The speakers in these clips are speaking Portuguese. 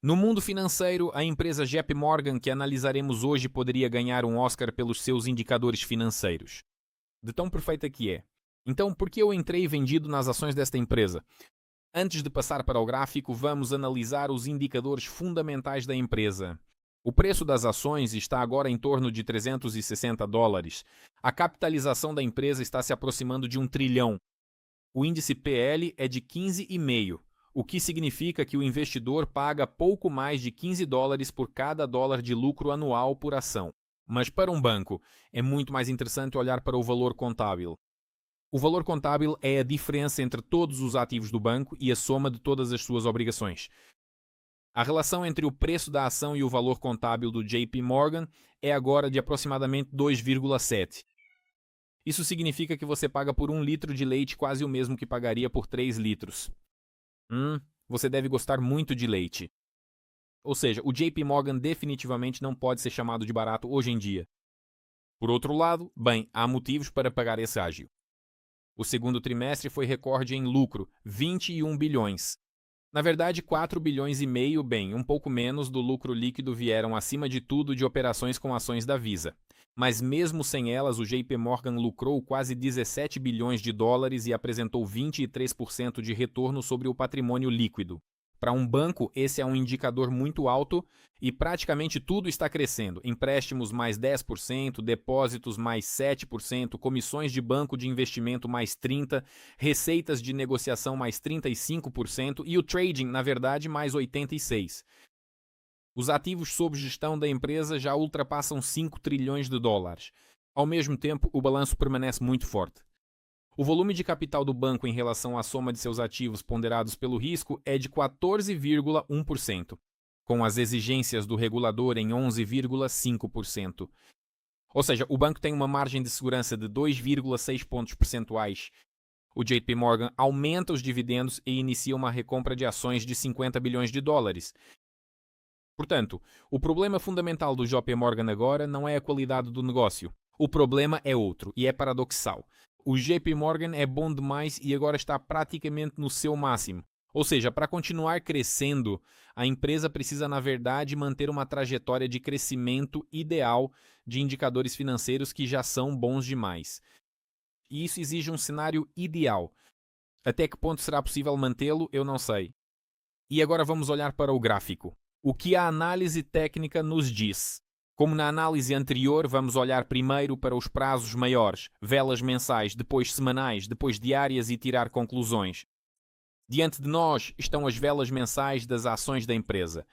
No mundo financeiro, a empresa JP Morgan que analisaremos hoje poderia ganhar um Oscar pelos seus indicadores financeiros. De tão perfeita que é. Então, por que eu entrei vendido nas ações desta empresa? Antes de passar para o gráfico, vamos analisar os indicadores fundamentais da empresa. O preço das ações está agora em torno de $360. A capitalização da empresa está se aproximando de 1 trilhão. O índice PL é de 15,5, o que significa que o investidor paga pouco mais de $15 por cada dólar de lucro anual por ação. Mas para um banco, é muito mais interessante olhar para o valor contábil. O valor contábil é a diferença entre todos os ativos do banco e a soma de todas as suas obrigações. A relação entre o preço da ação e o valor contábil do JP Morgan é agora de aproximadamente 2,7. Isso significa que você paga por 1 litro de leite quase o mesmo que pagaria por 3 litros. Você deve gostar muito de leite. Ou seja, o JP Morgan definitivamente não pode ser chamado de barato hoje em dia. Por outro lado, bem, há motivos para pagar esse ágio. O segundo trimestre foi recorde em lucro, 21 bilhões. Na verdade, 4 bilhões e meio, bem, um pouco menos do lucro líquido vieram acima de tudo de operações com ações da Visa. Mas mesmo sem elas, o JP Morgan lucrou quase 17 bilhões de dólares e apresentou 23% de retorno sobre o patrimônio líquido. Para um banco, esse é um indicador muito alto e praticamente tudo está crescendo. Empréstimos mais 10%, depósitos mais 7%, comissões de banco de investimento mais 30%, receitas de negociação mais 35% e o trading, na verdade, mais 86%. Os ativos sob gestão da empresa já ultrapassam 5 trilhões de dólares. Ao mesmo tempo, o balanço permanece muito forte. O volume de capital do banco em relação à soma de seus ativos ponderados pelo risco é de 14,1%, com as exigências do regulador em 11,5%. Ou seja, o banco tem uma margem de segurança de 2,6 pontos percentuais. O JP Morgan aumenta os dividendos e inicia uma recompra de ações de 50 bilhões de dólares. Portanto, o problema fundamental do JP Morgan agora não é a qualidade do negócio. O problema é outro, e é paradoxal. O JP Morgan é bom demais e agora está praticamente no seu máximo. Ou seja, para continuar crescendo, a empresa precisa, na verdade, manter uma trajetória de crescimento ideal de indicadores financeiros que já são bons demais. E isso exige um cenário ideal. Até que ponto será possível mantê-lo, eu não sei. E agora vamos olhar para o gráfico. O que a análise técnica nos diz? Como na análise anterior, vamos olhar primeiro para os prazos maiores, velas mensais, depois semanais, depois diárias e tirar conclusões. Diante de nós estão as velas mensais das ações da empresa.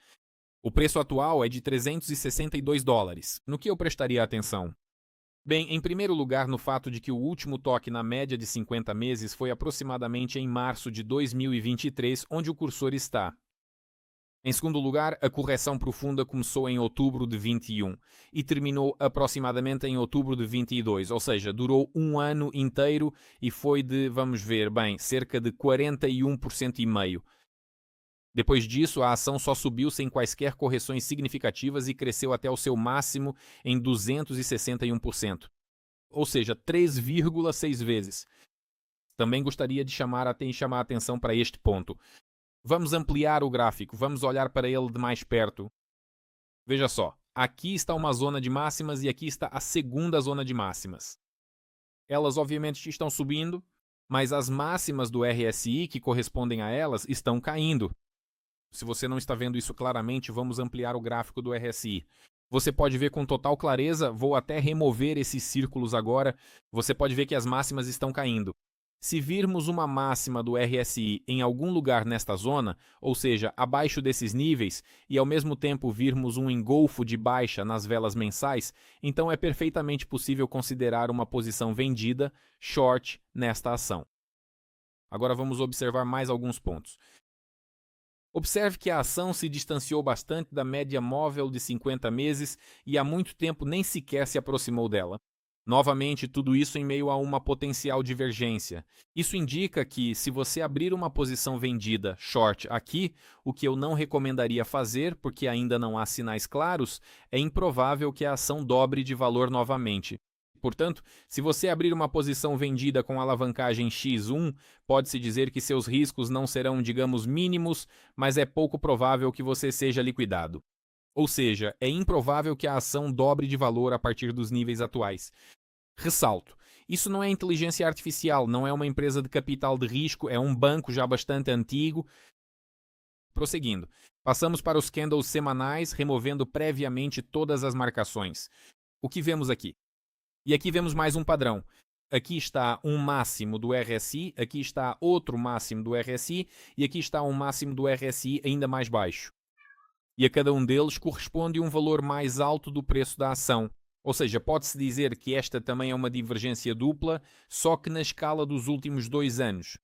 O preço atual é de $362. No que eu prestaria atenção? Bem, em primeiro lugar, no fato de que o último toque na média de 50 meses foi aproximadamente em março de 2023, onde o cursor está. Em segundo lugar, a correção profunda começou em outubro de 21 e terminou aproximadamente em outubro de 22, ou seja, durou um ano inteiro e foi de, vamos ver, bem, cerca de 41,5%. Depois disso, a ação só subiu sem quaisquer correções significativas e cresceu até o seu máximo em 261%, ou seja, 3,6 vezes. Também gostaria de chamar a atenção para este ponto. Vamos ampliar o gráfico, vamos olhar para ele de mais perto. Veja só, aqui está uma zona de máximas e aqui está a segunda zona de máximas. Elas obviamente estão subindo, mas as máximas do RSI que correspondem a elas estão caindo. Se você não está vendo isso claramente, vamos ampliar o gráfico do RSI. Você pode ver com total clareza, vou até remover esses círculos agora, você pode ver que as máximas estão caindo. Se virmos uma máxima do RSI em algum lugar nesta zona, ou seja, abaixo desses níveis, e ao mesmo tempo virmos um engolfo de baixa nas velas mensais, então é perfeitamente possível considerar uma posição vendida, short, nesta ação. Agora vamos observar mais alguns pontos. Observe que a ação se distanciou bastante da média móvel de 50 meses e há muito tempo nem sequer se aproximou dela. Novamente, tudo isso em meio a uma potencial divergência. Isso indica que, se você abrir uma posição vendida short aqui, o que eu não recomendaria fazer, porque ainda não há sinais claros, é improvável que a ação dobre de valor novamente. Portanto, se você abrir uma posição vendida com alavancagem X1, pode-se dizer que seus riscos não serão, digamos, mínimos, mas é pouco provável que você seja liquidado. Ou seja, é improvável que a ação dobre de valor a partir dos níveis atuais. Ressalto, isso não é inteligência artificial, não é uma empresa de capital de risco, é um banco já bastante antigo. Prosseguindo, passamos para os candles semanais, removendo previamente todas as marcações. O que vemos aqui? E aqui vemos mais um padrão. Aqui está um máximo do RSI, aqui está outro máximo do RSI e aqui está um máximo do RSI ainda mais baixo. E a cada um deles corresponde um valor mais alto do preço da ação. Ou seja, pode-se dizer que esta também é uma divergência dupla, só que na escala dos últimos 2 anos.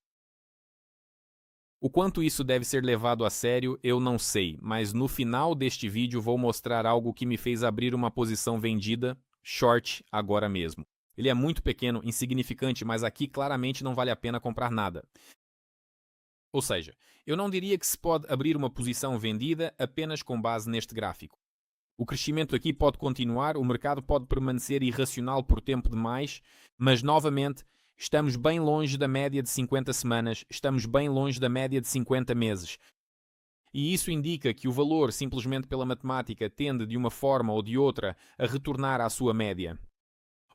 O quanto isso deve ser levado a sério, eu não sei, mas no final deste vídeo vou mostrar algo que me fez abrir uma posição vendida, short, agora mesmo. Ele é muito pequeno, insignificante, mas aqui claramente não vale a pena comprar nada. Ou seja, eu não diria que se pode abrir uma posição vendida apenas com base neste gráfico. O crescimento aqui pode continuar, o mercado pode permanecer irracional por tempo demais, mas novamente estamos bem longe da média de 50 semanas, estamos bem longe da média de 50 meses. E isso indica que o valor, simplesmente pela matemática, tende de uma forma ou de outra a retornar à sua média.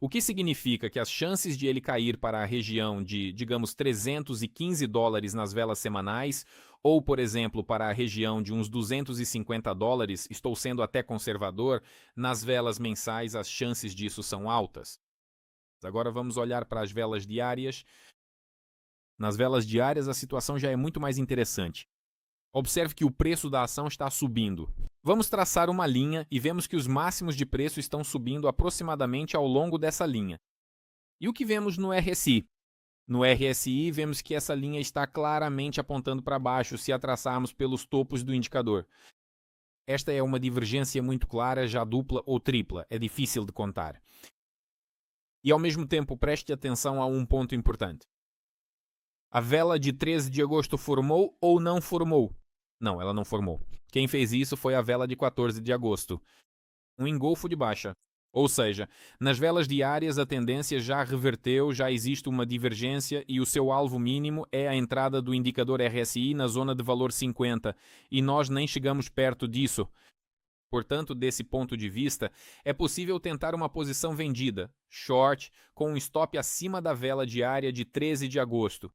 O que significa que as chances de ele cair para a região de, digamos, $315 nas velas semanais, ou, por exemplo, para a região de uns $250, estou sendo até conservador, nas velas mensais as chances disso são altas. Agora vamos olhar para as velas diárias. Nas velas diárias a situação já é muito mais interessante. Observe que o preço da ação está subindo. Vamos traçar uma linha e vemos que os máximos de preço estão subindo aproximadamente ao longo dessa linha. E o que vemos no RSI? No RSI vemos que essa linha está claramente apontando para baixo se a traçarmos pelos topos do indicador. Esta é uma divergência muito clara, já dupla ou tripla, é difícil de contar. E ao mesmo tempo preste atenção a um ponto importante. A vela de 13 de agosto formou ou não formou? Não, ela não formou. Quem fez isso foi a vela de 14 de agosto. Um engolfo de baixa. Ou seja, nas velas diárias a tendência já reverteu, já existe uma divergência e o seu alvo mínimo é a entrada do indicador RSI na zona de valor 50 e nós nem chegamos perto disso. Portanto, desse ponto de vista, é possível tentar uma posição vendida, short, com um stop acima da vela diária de 13 de agosto.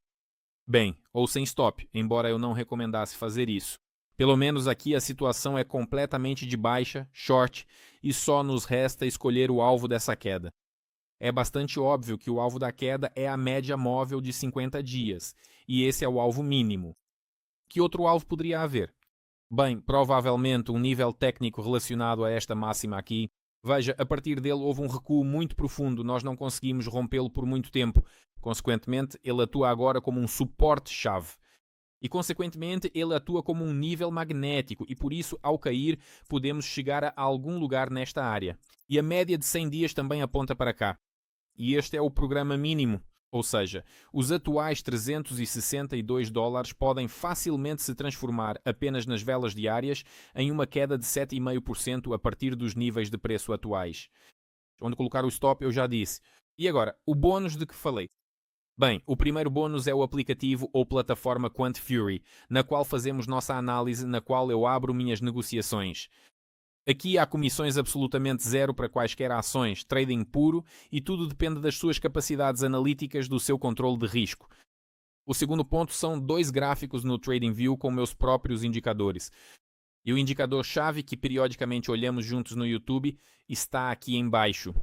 Bem, ou sem stop, embora eu não recomendasse fazer isso. Pelo menos aqui a situação é completamente de baixa, short, e só nos resta escolher o alvo dessa queda. É bastante óbvio que o alvo da queda é a média móvel de 50 dias, e esse é o alvo mínimo. Que outro alvo poderia haver? Bem, provavelmente um nível técnico relacionado a esta máxima aqui. Veja, a partir dele houve um recuo muito profundo, nós não conseguimos rompê-lo por muito tempo. Consequentemente, ele atua agora como um suporte-chave. E, consequentemente, ele atua como um nível magnético e, por isso, ao cair, podemos chegar a algum lugar nesta área. E a média de 100 dias também aponta para cá. E este é o programa mínimo. Ou seja, os atuais $362 podem facilmente se transformar apenas nas velas diárias em uma queda de 7,5% a partir dos níveis de preço atuais. Onde colocar o stop eu já disse. E agora, o bônus de que falei? Bem, o primeiro bônus é o aplicativo ou plataforma QuantFury, na qual fazemos nossa análise, na qual eu abro minhas negociações. Aqui há comissões absolutamente zero para quaisquer ações, trading puro e tudo depende das suas capacidades analíticas, do seu controle de risco. O segundo ponto são 2 gráficos no TradingView com meus próprios indicadores. E o indicador-chave que periodicamente olhamos juntos no YouTube está aqui embaixo.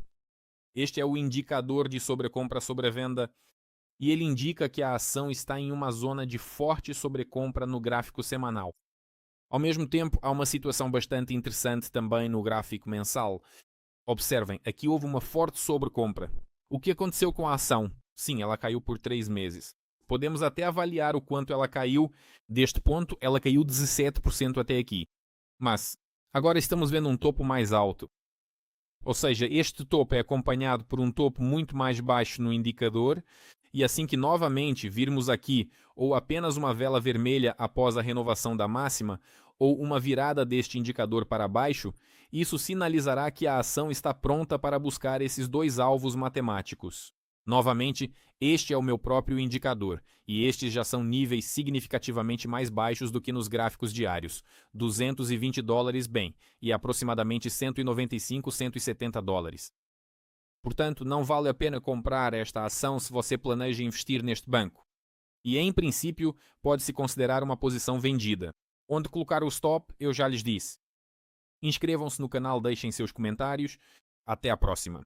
Este é o indicador de sobrecompra-sobrevenda e ele indica que a ação está em uma zona de forte sobrecompra no gráfico semanal. Ao mesmo tempo, há uma situação bastante interessante também no gráfico mensal. Observem, aqui houve uma forte sobrecompra. O que aconteceu com a ação? Sim, ela caiu por 3 meses. Podemos até avaliar o quanto ela caiu. Deste ponto, ela caiu 17% até aqui. Mas, agora estamos vendo um topo mais alto. Ou seja, este topo é acompanhado por um topo muito mais baixo no indicador E assim que novamente virmos aqui ou apenas uma vela vermelha após a renovação da máxima, ou uma virada deste indicador para baixo, isso sinalizará que a ação está pronta para buscar esses dois alvos matemáticos. Novamente, este é o meu próprio indicador, e estes já são níveis significativamente mais baixos do que nos gráficos diários, $220 bem, e aproximadamente 195, 170 dólares. Portanto, não vale a pena comprar esta ação se você planeja investir neste banco. E, em princípio, pode-se considerar uma posição vendida. Onde colocar o stop, eu já lhes disse. Inscrevam-se no canal, deixem seus comentários. Até à próxima.